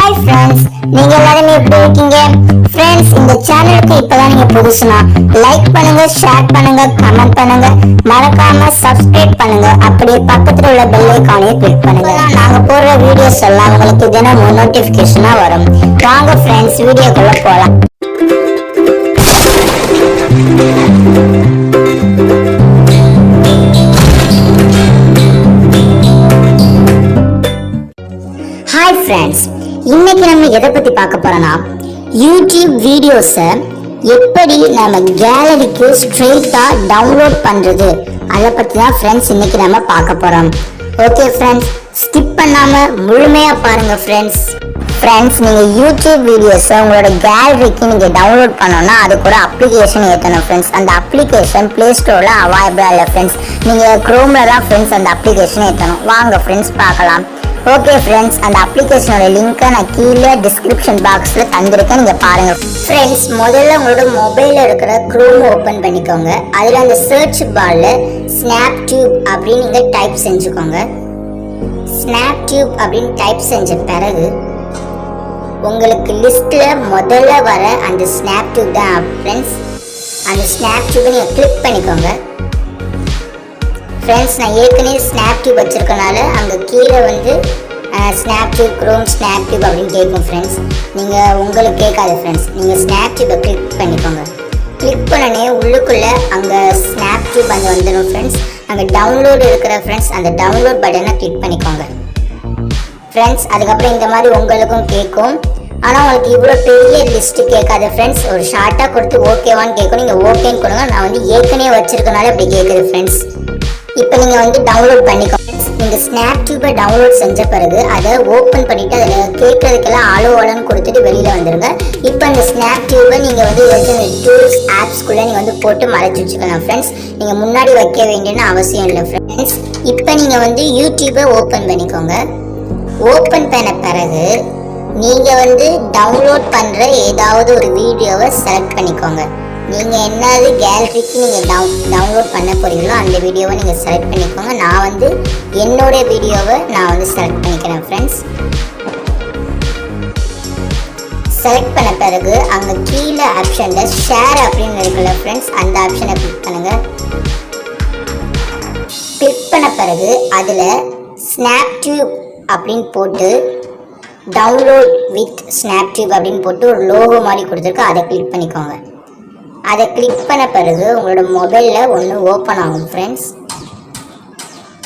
Hi friends, நீங்க எல்லாரும் எப்படி இருக்கீங்க? Friends, இந்த சேனலுக்கு இப்பதான் நீங்க புதுசுனா லைக் பண்ணுங்க, ஷேர் பண்ணுங்க, கமெண்ட் பண்ணுங்க, மறக்காம Subscribe பண்ணுங்க. அப்படியே பக்கத்துல உள்ள பெல் ஐகானை கிளிக் பண்ணுங்க. நாங்க போடுற வீடியோஸ் எல்லாம் உங்களுக்கு தினமும் நோட்டிபிகேஷனா வரும். வாங்க friends, வீடியோக்குள்ள போலாம். Hi friends, இன்னைக்கு நம்ம எதை பத்தி பார்க்க போறோம்னா யூடியூப் வீடியோஸை எப்படி நம்ம கேலரிக்கு ஸ்ட்ரெயிட்டா டவுன்லோட் பண்றது அதை பத்தி தான் ஃப்ரெண்ட்ஸ் இன்னைக்கு நம்ம பார்க்க போறோம். ஓகே ஃப்ரெண்ட்ஸ், ஸ்கிப் பண்ணாம முழுமையா பாருங்க ஃப்ரெண்ட்ஸ். நீங்க யூடியூப் வீடியோஸை உங்களோட கேலரிக்கு நீங்க டவுன்லோட் பண்ணோம்னா அதுக்கு ஒரு அப்ளிகேஷன் ஏற்றணும் ஃப்ரெண்ட்ஸ். அந்த அப்ளிகேஷன் பிளே ஸ்டோர்ல அவைலபிளா இல்லை ஃப்ரெண்ட்ஸ். நீங்க குரோம்ல தான் ஃப்ரெண்ட்ஸ் அந்த அப்ளிகேஷன் ஏற்றணும். வாங்க ஃப்ரெண்ட்ஸ் பார்க்கலாம். ஓகே ஃப்ரெண்ட்ஸ், அந்த அப்ளிகேஷனோட லிங்கை நான் கீழே டிஸ்கிரிப்ஷன் பாக்ஸ்ல தந்திருக்கேன், நீங்க பாருங்க ஃப்ரெண்ட்ஸ். முதல்ல உங்களோட மொபைல்ல இருக்கிற குரோம் ஓபன் பண்ணிக்கோங்க. அதுல அந்த சர்ச் பார்ல ஸ்னாப் டியூப் அப்படின்னு நீங்க டைப் செஞ்சுக்கோங்க. ஸ்னாப் டியூப் அப்படின்னு டைப் செஞ்ச பிறகு உங்களுக்கு லிஸ்ட்ல முதல்ல வர அந்த ஸ்னாப் டியூப் தான் ஃப்ரெண்ட்ஸ். அந்த ஸ்னாப் டியூபை நீங்க கிளிக் பண்ணிக்கோங்க ஃப்ரெண்ட்ஸ். நான் ஏற்கனவே ஸ்னாப் டியூப் வச்சிருக்கனால அங்கே கீழே வந்து snap tube chrome snap tube அப்படின்னு கேட்கும் ஃப்ரெண்ட்ஸ். நீங்கள் உங்களுக்கு கேட்காது ஃப்ரெண்ட்ஸ். நீங்கள் ஸ்னாப் டியூப்பை கிளிக் பண்ணிக்கோங்க. கிளிக் பண்ணனே உள்ளுக்குள்ளே அங்கே ஸ்னாப் டியூப் அங்கே வந்துடும் ஃப்ரெண்ட்ஸ். அங்கே டவுன்லோடு இருக்கிற ஃப்ரெண்ட்ஸ் அந்த டவுன்லோட் பட்டனை கிளிக் பண்ணிக்கோங்க ஃப்ரெண்ட்ஸ். அதுக்கப்புறம் இந்த மாதிரி உங்களுக்கும் கேட்கும். ஆனால் உங்களுக்கு இவ்வளோ பெரிய லிஸ்ட்டு கேட்காது ஃப்ரெண்ட்ஸ். ஒரு ஷார்ட்டாக கொடுத்து ஓகேவான்னு கேட்கும். நீங்கள் ஓகேன்னு கொடுங்க. நான் வந்து ஏற்கனவே வச்சிருக்கனால அப்படி கேட்குது ஃப்ரெண்ட்ஸ். இப்போ நீங்கள் வந்து டவுன்லோட் பண்ணிக்கோங்க. நீங்கள் ஸ்னாப் டியூப்பை டவுன்லோட் செஞ்ச பிறகு அதை ஓப்பன் பண்ணிவிட்டு அதில் கேட்கறதுக்கெல்லாம் ஆலோன்னு கொடுத்துட்டு வெளியில் வந்துடுங்க. இப்போ அந்த ஸ்னாப் டியூப்பை நீங்கள் வந்து டூல்ஸ் ஆப்ஸ்குள்ளே நீங்கள் வந்து போட்டு மறைச்சி வச்சுக்கலாம் ஃப்ரெண்ட்ஸ். நீங்கள் முன்னாடி வைக்க வேண்டியன்னு அவசியம் இல்லை ஃப்ரெண்ட்ஸ். இப்போ நீங்கள் வந்து யூடியூப்பை ஓப்பன் பண்ணிக்கோங்க. ஓப்பன் பண்ண பிறகு நீங்கள் வந்து டவுன்லோட் பண்ணுற ஏதாவது ஒரு வீடியோவை செலக்ட் பண்ணிக்கோங்க. நீங்கள் என்னது கேலரிக்கு நீங்கள் டவுன்லோட் பண்ண போகிறீங்களோ அந்த வீடியோவை நீங்கள் செலக்ட் பண்ணிக்கோங்க. நான் வந்து என்னோடய வீடியோவை நான் வந்து செலக்ட் பண்ணிக்கிறேன் ஃப்ரெண்ட்ஸ். செலக்ட் பண்ண பிறகு அங்கே கீழே ஆப்ஷனில் ஷேர் அப்படின்னு இருக்குல்ல ஃப்ரெண்ட்ஸ், அந்த ஆப்ஷனை கிளிக் பண்ணுங்கள். கிளிக் பண்ண பிறகு அதில் ஸ்னாப் டியூப் அப்படின்னு போட்டு டவுன்லோட் வித் ஸ்னாப் டியூப் அப்படின்னு போட்டு ஒரு லோகோ மாதிரி கொடுத்துருக்கு, அதை கிளிக் பண்ணிக்கோங்க. அதை கிளிக் பண்ண பிறகு உங்களோட மொபைலில் ஒன்று ஓப்பன் ஆகும் ஃப்ரெண்ட்ஸ்.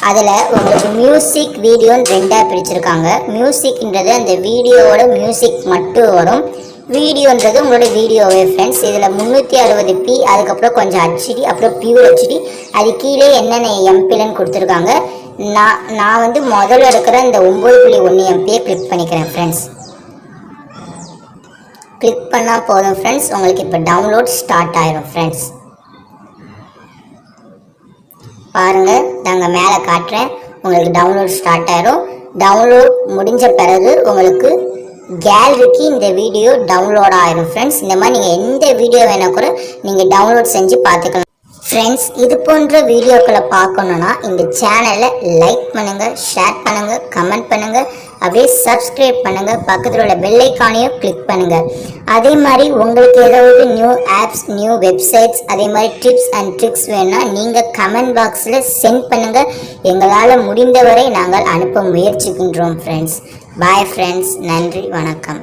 அதில் உங்களுக்கு மியூசிக் வீடியோன்னு ரெண்டாக பிரிச்சுருக்காங்க. மியூசிக்ன்றது அந்த வீடியோவோட மியூசிக் மட்டும் வரும். வீடியோன்றது உங்களோட வீடியோவே ஃப்ரெண்ட்ஸ். இதில் 360p, அதுக்கப்புறம் கொஞ்சம் ஹெச்டி, அப்புறம் பியூர் ஹெச்டி, அது கீழே என்னென்ன எம்பிலன்னு கொடுத்துருக்காங்க. நான் வந்து முதல்ல இருக்கிற இந்த 9.1 MBயை கிளிக் பண்ணிக்கிறேன் ஃப்ரெண்ட்ஸ். கிளிக் பண்ணால் போதும் ஃப்ரெண்ட்ஸ். உங்களுக்கு இப்போ டவுன்லோட் ஸ்டார்ட் ஆயிடும் ஃப்ரெண்ட்ஸ். பாருங்கள், நாங்கள் மேலே காட்டுறேன். உங்களுக்கு டவுன்லோட் ஸ்டார்ட் ஆயிடும். டவுன்லோட் முடிஞ்ச பிறகு உங்களுக்கு கேலரிக்கு இந்த வீடியோ டவுன்லோட் ஆயிடும் ஃப்ரெண்ட்ஸ். இந்த மாதிரி நீங்கள் எந்த வீடியோ வேணால் கூட நீங்கள் டவுன்லோட் செஞ்சு பார்த்துக்கலாம் ஃப்ரெண்ட்ஸ். இது போன்ற வீடியோக்களை பார்க்கணுன்னா இந்த சேனலை லைக் பண்ணுங்கள், ஷேர் பண்ணுங்கள், கமெண்ட் பண்ணுங்கள், அப்படியே சப்ஸ்கிரைப் பண்ணுங்கள். பக்கத்தில் உள்ள பெல் ஐகானையும் கிளிக் பண்ணுங்கள். அதே மாதிரி உங்களுக்கு ஏதாவது நியூ ஆப்ஸ், நியூ வெப்சைட்ஸ், அதே மாதிரி டிப்ஸ் அண்ட் ட்ரிக்ஸ் வேணும்னா நீங்கள் கமெண்ட் பாக்ஸில் சென்ட் பண்ணுங்கள். எங்களால் முடிந்தவரை நாங்கள் அனுப்ப முயற்சிக்கின்றோம் ஃப்ரெண்ட்ஸ். பாய் ஃப்ரெண்ட்ஸ், நன்றி, வணக்கம்.